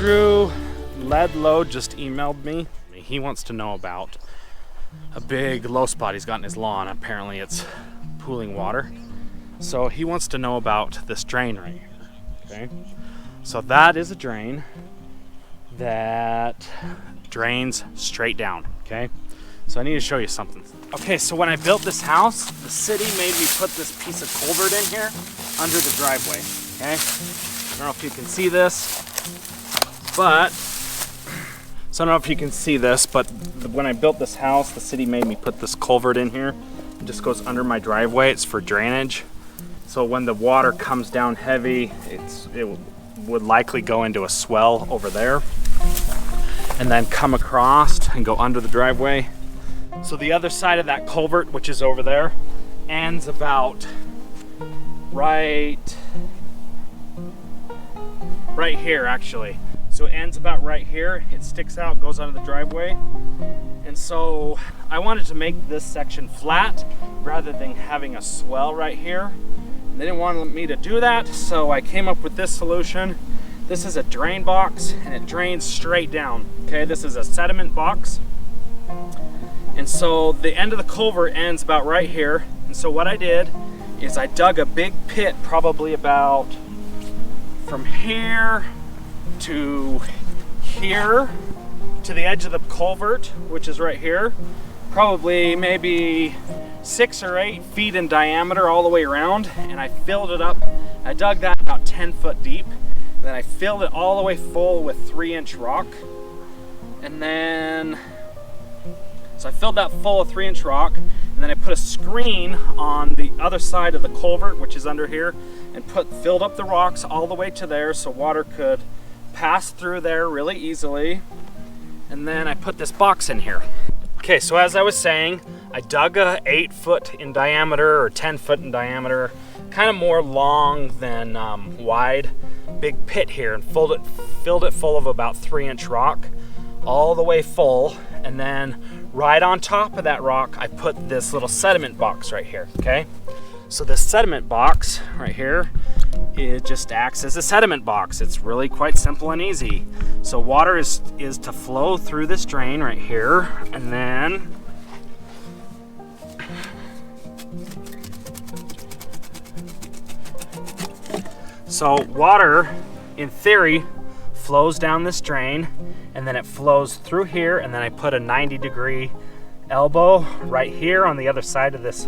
Drew Ledlow just emailed me. He wants to know about a big low spot he's got in his lawn. Apparently it's pooling water. So he wants to know about this drain right here. Okay. So that is a drain that drains straight down. Okay. So I need to show you something. Okay, so when I built this house, the city made me put this piece of culvert in here under the driveway. Okay. I don't know if you can see this, but when I built this house, the city made me put this culvert in here. It just goes under my driveway. It's for drainage. So when the water comes down heavy, it would likely go into a swell over there and then come across and go under the driveway. So the other side of that culvert, which is over there, ends about right here actually. So it ends about right here. It sticks out, goes under the driveway. And so I wanted to make this section flat rather than having a swell right here. And they didn't want me to do that, so I came up with this solution. This is a drain box and it drains straight down. Okay, this is a sediment box. And so the end of the culvert ends about right here. And so what I did is I dug a big pit, probably about from here to here, to the edge of the culvert, which is right here, probably maybe 6 or 8 feet in diameter all the way around. And I filled it up. I dug that about 10 foot deep. Then I filled it all the way full with 3-inch rock. And then, so I filled that full of 3-inch rock, and then I put a screen on the other side of the culvert, which is under here, and filled up the rocks all the way to there so water could pass through there really easily. And then I put this box in here. Okay, so as I was saying, I dug a 8 foot in diameter or 10 foot in diameter, kind of more long than wide, big pit here, and filled it full of about 3-inch rock, all the way full. And then right on top of that rock, I put this little sediment box right here. Okay, so this sediment box right here, it just acts as a sediment box. It's really quite simple and easy. So water is to flow through this drain right here, and then so water, in theory, flows down this drain, and then it flows through here, and then I put a 90-degree elbow right here on the other side of this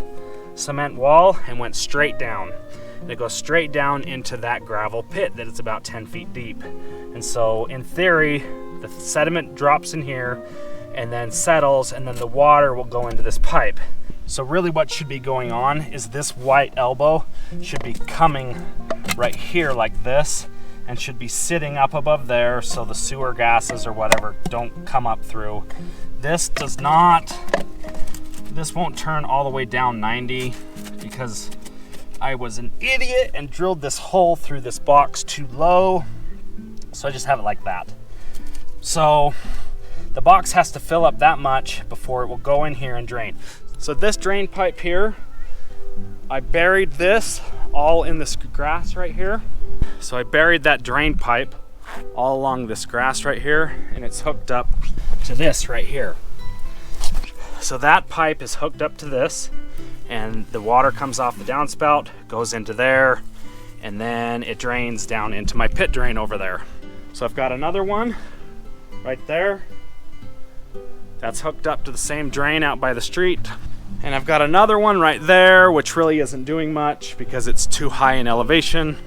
cement wall and went straight down. And it goes straight down into that gravel pit that is about 10 feet deep. And so in theory, the sediment drops in here and then settles, and then the water will go into this pipe. So really what should be going on is this white elbow should be coming right here like this, and should be sitting up above there so the sewer gases or whatever don't come up through. This won't turn all the way down 90 because I was an idiot and drilled this hole through this box too low. So I just have it like that. So the box has to fill up that much before it will go in here and drain. So this drain pipe here, I buried this all in this grass right here. So I buried that drain pipe all along this grass right here, and it's hooked up to this right here. So that pipe is hooked up to this, and the water comes off the downspout, goes into there, and then it drains down into my pit drain over there. So I've got another one right there. That's hooked up to the same drain out by the street. And I've got another one right there, which really isn't doing much because it's too high in elevation.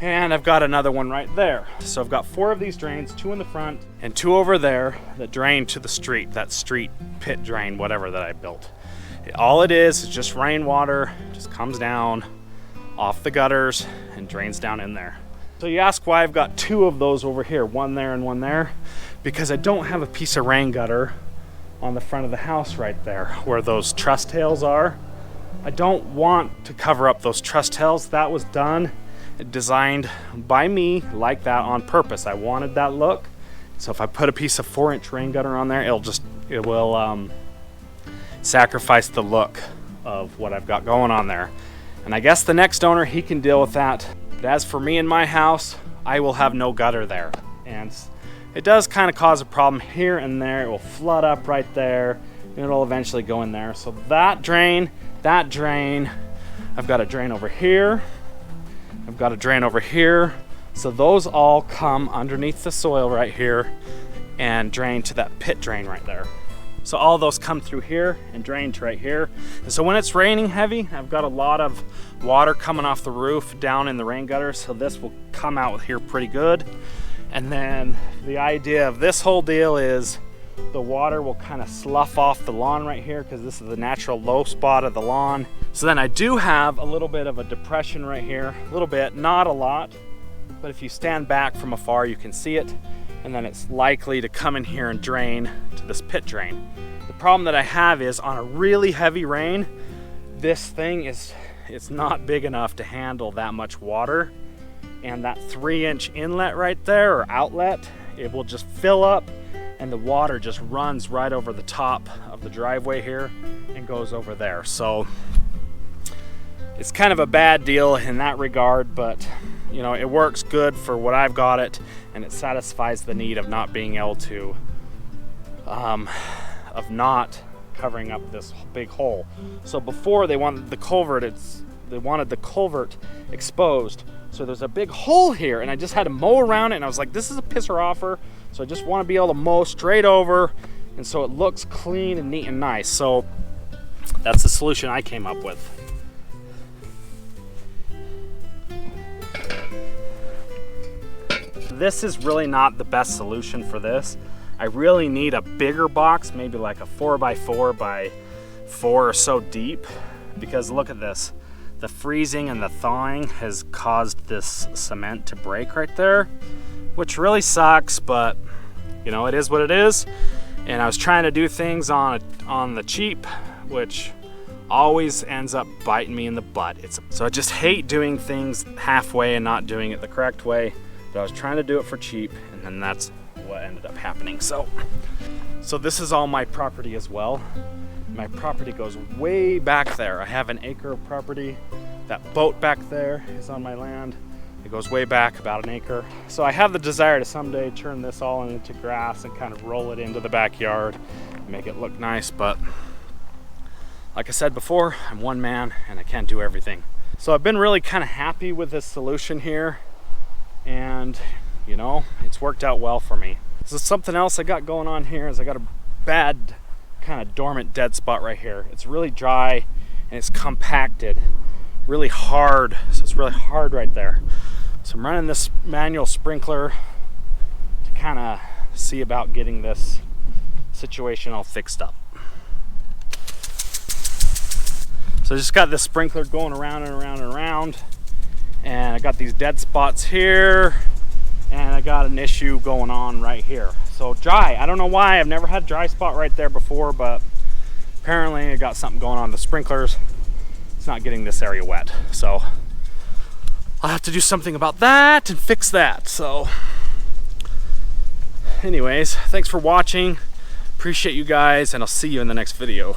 And I've got another one right there. So I've got 4 of these drains, 2 in the front and 2 over there that drain to the street, that street pit drain, whatever that I built. All it is just rainwater, just comes down off the gutters and drains down in there. So you ask why I've got 2 of those over here, one there and one there, because I don't have a piece of rain gutter on the front of the house right there where those truss tails are. I don't want to cover up those truss tails. That was designed by me like that on purpose. I wanted that look. So if I put a piece of 4-inch rain gutter on there, it will sacrifice the look of what I've got going on there. And I guess the next owner, he can deal with that. But as for me and my house, I will have no gutter there. And it does kind of cause a problem here and there. It will flood up right there, and it'll eventually go in there. So that drain, I've got a drain over here. I've got a drain over here. So those all come underneath the soil right here and drain to that pit drain right there. So all those come through here and drain to right here. And so when it's raining heavy, I've got a lot of water coming off the roof down in the rain gutter. So this will come out here pretty good. And then the idea of this whole deal is the water will kind of slough off the lawn right here because this is the natural low spot of the lawn. So then I do have a little bit of a depression right here, a little bit, not a lot, but if you stand back from afar, you can see it. And then it's likely to come in here and drain to this pit drain. The problem that I have is on a really heavy rain, this thing it's not big enough to handle that much water. And that 3-inch inlet right there, or outlet, it will just fill up and the water just runs right over the top of the driveway here and goes over there. So it's kind of a bad deal in that regard, but you know, it works good for what I've got it, and it satisfies the need of not being able to, of not covering up this big hole. So before they wanted the culvert, they wanted the culvert exposed. So there's a big hole here, and I just had to mow around it, and I was like, this is a pisser offer. So I just want to be able to mow straight over, and so it looks clean and neat and nice. So that's the solution I came up with. This is really not the best solution for this. I really need a bigger box, maybe like a 4x4 by 4 or so deep, because look at this. The freezing and the thawing has caused this cement to break right there, which really sucks, but you know, it is what it is. And I was trying to do things on the cheap, which always ends up biting me in the butt. So I just hate doing things halfway and not doing it the correct way. But I was trying to do it for cheap, and then that's what ended up happening. So this is all my property as well. My property goes way back there. I have an acre of property. That boat back there is on my land. It goes way back, about an acre. So I have the desire to someday turn this all into grass and kind of roll it into the backyard, make it look nice. But like I said before, I'm one man and I can't do everything. So I've been really kind of happy with this solution here. And you know, it's worked out well for me. So something else I got going on here is I got a bad kind of dormant dead spot right here. It's really dry and it's compacted, really hard. So it's really hard right there. So I'm running this manual sprinkler to kind of see about getting this situation all fixed up. So I just got this sprinkler going around and around and around. And I got these dead spots here, and I got an issue going on right here. So dry, I don't know why, I've never had a dry spot right there before, but apparently I got something going on with the sprinklers. It's not getting this area wet. So I'll have to do something about that and fix that. So anyways, thanks for watching. Appreciate you guys, and I'll see you in the next video.